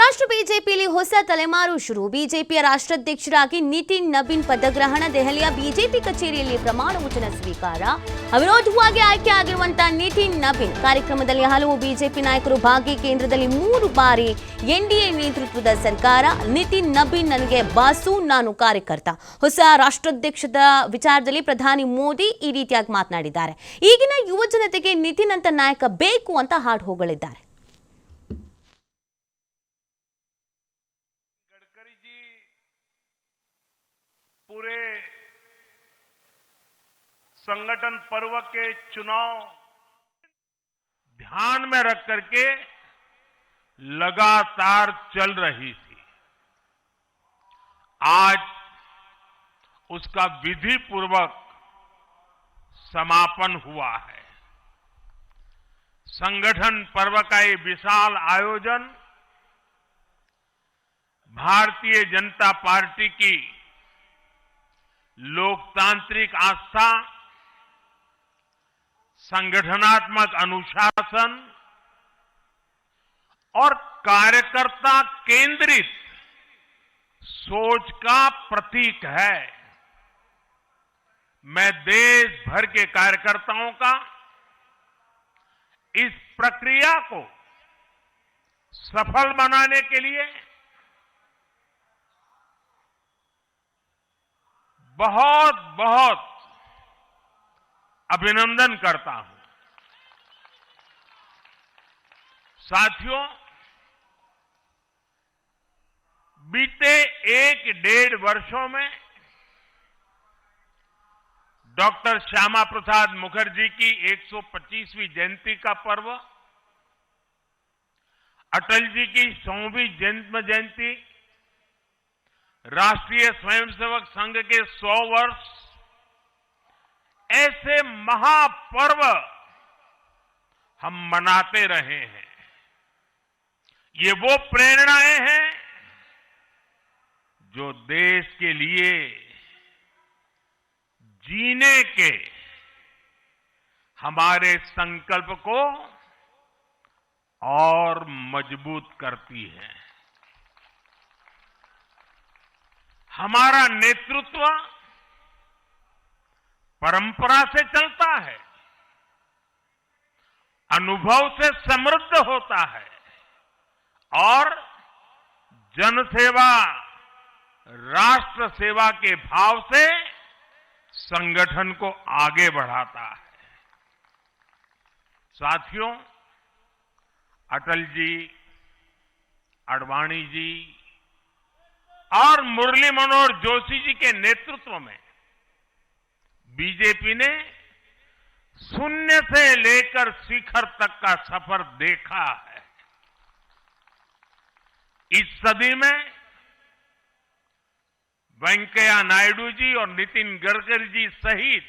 ಮಹಾರಾಷ್ಟ್ರ ಬಿಜೆಪಿಯಲ್ಲಿ ಹೊಸ ತಲೆಮಾರು ಶುರು. ಬಿಜೆಪಿಯ ರಾಷ್ಟ್ರಾಧ್ಯಕ್ಷರಾಗಿ ನಿತಿನ್ ನಬೀನ್ ಪದಗ್ರಹಣ. ದೆಹಲಿಯ ಬಿಜೆಪಿ ಕಚೇರಿಯಲ್ಲಿ ಪ್ರಮಾಣ ವಚನ ಸ್ವೀಕಾರ. ಅವಿರೋಧವಾಗಿ ಆಯ್ಕೆಯಾಗಿರುವಂತಹ ನಿತಿನ್ ನಬೀನ್ ಕಾರ್ಯಕ್ರಮದಲ್ಲಿ ಹಲವು ಬಿಜೆಪಿ ನಾಯಕರು ಭಾಗಿ. ಕೇಂದ್ರದಲ್ಲಿ 3 ಬಾರಿ ಎನ್ಡಿಎ ನೇತೃತ್ವದ ಸರ್ಕಾರ. ನಿತಿನ್ ನಬೀನ್ ನನಗೆ ಬಾಸು, ನಾನು ಕಾರ್ಯಕರ್ತ. ಹೊಸ ರಾಷ್ಟ್ರಾಧ್ಯಕ್ಷದ ವಿಚಾರದಲ್ಲಿ ಪ್ರಧಾನಿ ಮೋದಿ ಈ ರೀತಿಯಾಗಿ ಮಾತನಾಡಿದ್ದಾರೆ. ಈಗಿನ ಯುವ ಜನತೆಗೆ ನಿತಿನ್ ಅಂತ ನಾಯಕ ಬೇಕು ಅಂತ ಹಾಡು ಹೋಗಲಿದ್ದಾರೆ. पूरे संगठन पर्व के चुनाव ध्यान में रख करके लगातार चल रही थी. आज उसका विधि पूर्वक समापन हुआ है. संगठन पर्व का ये विशाल आयोजन भारतीय जनता पार्टी की लोकतांत्रिक आस्था, संगठनात्मक अनुशासन और कार्यकर्ता केंद्रित सोच का प्रतीक है. मैं देश भर के कार्यकर्ताओं का इस प्रक्रिया को सफल बनाने के लिए बहुत बहुत अभिनंदन करता हूं. साथियों, बीते 1-1.5 वर्षों में डॉक्टर श्यामा प्रसाद मुखर्जी की 125वीं जयंती का पर्व, अटल जी की 100वीं जन्म जयंती, राष्ट्रीय स्वयंसेवक संघ के 100 वर्ष, ऐसे महापर्व हम मनाते रहे हैं. ये वो प्रेरणाएं हैं जो देश के लिए जीने के हमारे संकल्प को और मजबूत करती हैं. हमारा नेतृत्व परंपरा से चलता है, अनुभव से समृद्ध होता है और जनसेवा, राष्ट्र सेवा के भाव से संगठन को आगे बढ़ाता है. साथियों, अटल जी, आडवाणी जी और मुरली मनोहर जोशी जी के नेतृत्व में बीजेपी ने शून्य से लेकर शिखर तक का सफर देखा है. इस सदी में वेंकैया नायडू जी और नितिन गडकरी जी सहित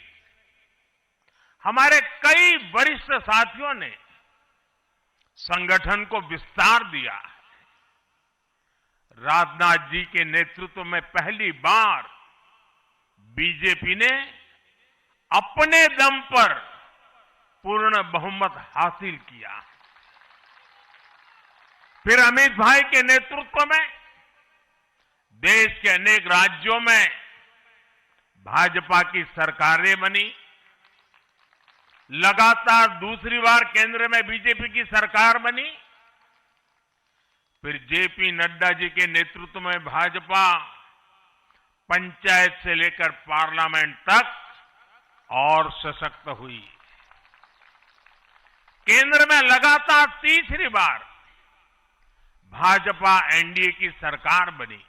हमारे कई वरिष्ठ साथियों ने संगठन को विस्तार दिया है. राजनाथ जी के नेतृत्व में पहली बार बीजेपी ने अपने दम पर पूर्ण बहुमत हासिल किया. फिर अमित भाई के नेतृत्व में देश के अनेक राज्यों में भाजपा की सरकारें बनी. लगातार दूसरी बार केंद्र में बीजेपी की सरकार बनी. फिर जेपी नड्डा जी के नेतृत्व में भाजपा पंचायत से लेकर पार्लियामेंट तक और सशक्त हुई. केंद्र में लगातार तीसरी बार भाजपा एनडीए की सरकार बनी.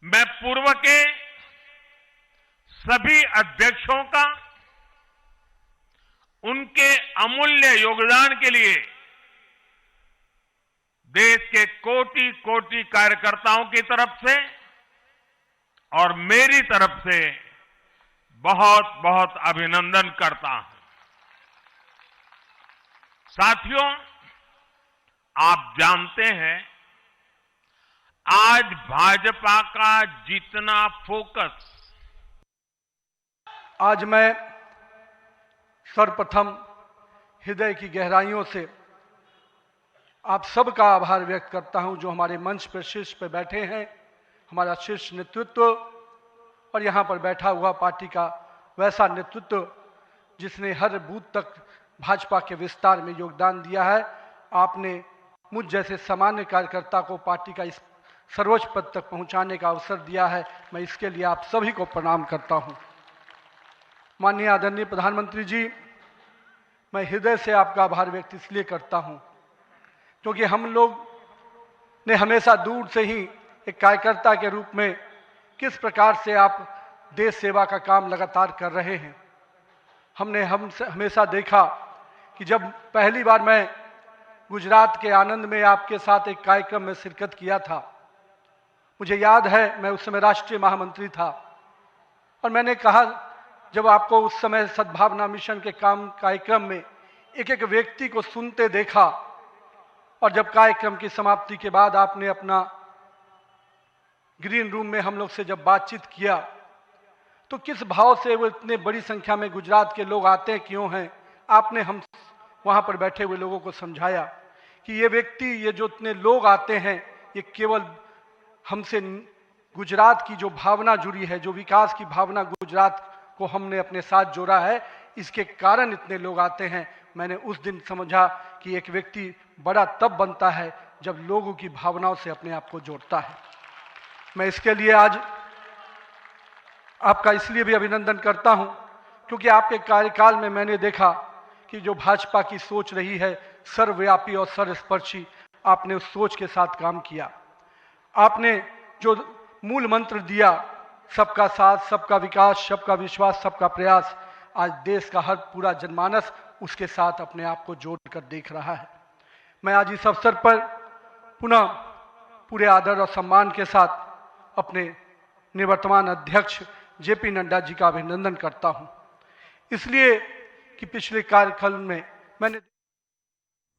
मैं पूर्व के सभी अध्यक्षों का उनके अमूल्य योगदान के लिए देश के कोटि-कोटि कार्यकर्ताओं की तरफ से और मेरी तरफ से बहुत बहुत अभिनंदन करता हूं. साथियों, आप जानते हैं आज भाजपा का जितना फोकस, आज मैं सर्वप्रथम हृदय की गहराइयों से आप सबका आभार व्यक्त करता हूं जो हमारे मंच पर शीर्ष पर बैठे हैं, हमारा शीर्ष नेतृत्व और यहाँ पर बैठा हुआ पार्टी का वैसा नेतृत्व जिसने हर बूथ तक भाजपा के विस्तार में योगदान दिया है। आपने मुझ जैसे सामान्य कार्यकर्ता को पार्टी का इस सर्वोच्च पद तक पहुंचाने का अवसर दिया है। मैं इसके लिए आप सभी को प्रणाम करता हूं। माननीय आदरणीय प्रधानमंत्री जी, मैं हृदय से आपका आभार व्यक्त इसलिए करता हूं क्योंकि हम लोग ने हमेशा दूर से ही एक कार्यकर्ता के रूप में किस प्रकार से आप देश सेवा का काम लगातार कर रहे हैं। हमने हमेशा देखा कि जब पहली बार मैं गुजरात के आनंद में आपके साथ एक कार्यक्रम में शिरकत किया था, मुझे याद है मैं उस समय राष्ट्रीय महामंत्री था और मैंने कहा जब आपको उस समय सद्भावना मिशन के कार्यक्रम में एक एक व्यक्ति को सुनते देखा और जब कार्यक्रम की समाप्ति के बाद आपने अपना ग्रीन रूम में हम लोग से जब बातचीत किया तो किस भाव से वो इतने बड़ी संख्या में गुजरात के लोग आते क्यों हैं, आपने हम वहाँ पर बैठे हुए लोगों को समझाया कि ये व्यक्ति, ये जो इतने लोग आते हैं, ये केवल हमसे गुजरात की जो भावना जुड़ी है, जो विकास की भावना गुजरात को हमने अपने साथ जोड़ा है, इसके कारण इतने लोग आते हैं। मैंने उस दिन समझा कि एक व्यक्ति बड़ा तब बनता है जब लोगों की भावनाओं से अपने आप को जोड़ता है। मैं इसके लिए आज आपका इसलिए भी अभिनंदन करता हूं क्योंकि आपके कार्यकाल में मैंने देखा कि जो भाजपा की सोच रही है सर्वव्यापी और सर्वस्पर्शी, आपने उस सोच के साथ काम किया। आपने जो मूल मंत्र दिया, सबका साथ, सबका विकास, सबका विश्वास, सबका प्रयास, आज देश का हर पूरा जनमानस उसके साथ अपने आप को जोड़कर देख रहा है। मैं आज इस अवसर पर पुनः पूरे आदर और सम्मान के साथ अपने निवर्तमान अध्यक्ष जेपी नड्डा जी का अभिनंदन करता हूं, इसलिए कि पिछले कार्यकाल में मैंने